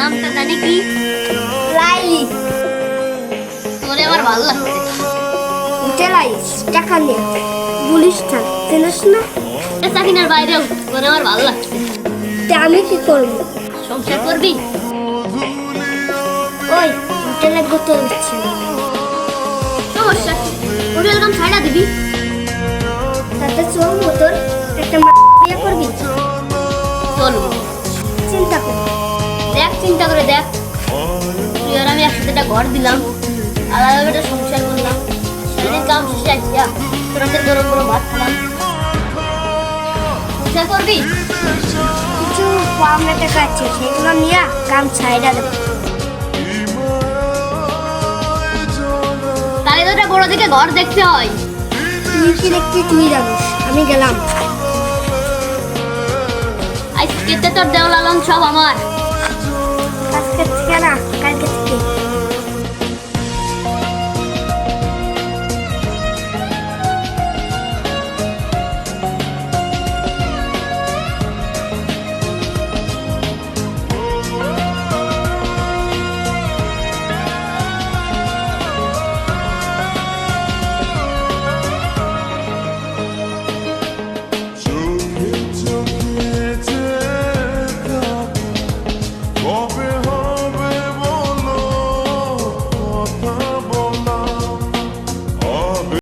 নামটা জানি কি? লাইলি। তোরে আমার ভালো লাগছে। হোটেল আইস টাকা নিয়ে গুলিস্তান চিনিস না? সাকিনার বাইরেও তোরে আমার ভালো লাগছে। তা আমি কি করবো? সংসার করবি? ওই হোটেলে গোতর দিচ্ছে সমস্যা হোটেল কাম ছাড়া দিবি। তাতে চোখ মতন একটা বিয়ে করবি। চলবো, চিন্তা কর। দেখ চিন্তা করে দেখ, তুই আর আমি একসাথে একটা ঘর দিলাম, আলাদা একটা সংসার করলাম, সেদিন কাম শেষে আসিয়া তোর হাতে গরম গরম ভাত খেলাম। সংসার করবি? কিছু পাওনা টাকা আছে সেগুলো নিয়ে কাম ছাইড়া দেবো। তাহলে তো একটা বড় দিকে ঘর দেখতে হয়। তুই কি দেখবি তুই জানিস, আমি গেলাম। আজকে তোর দেওয়া লালন সব আমার।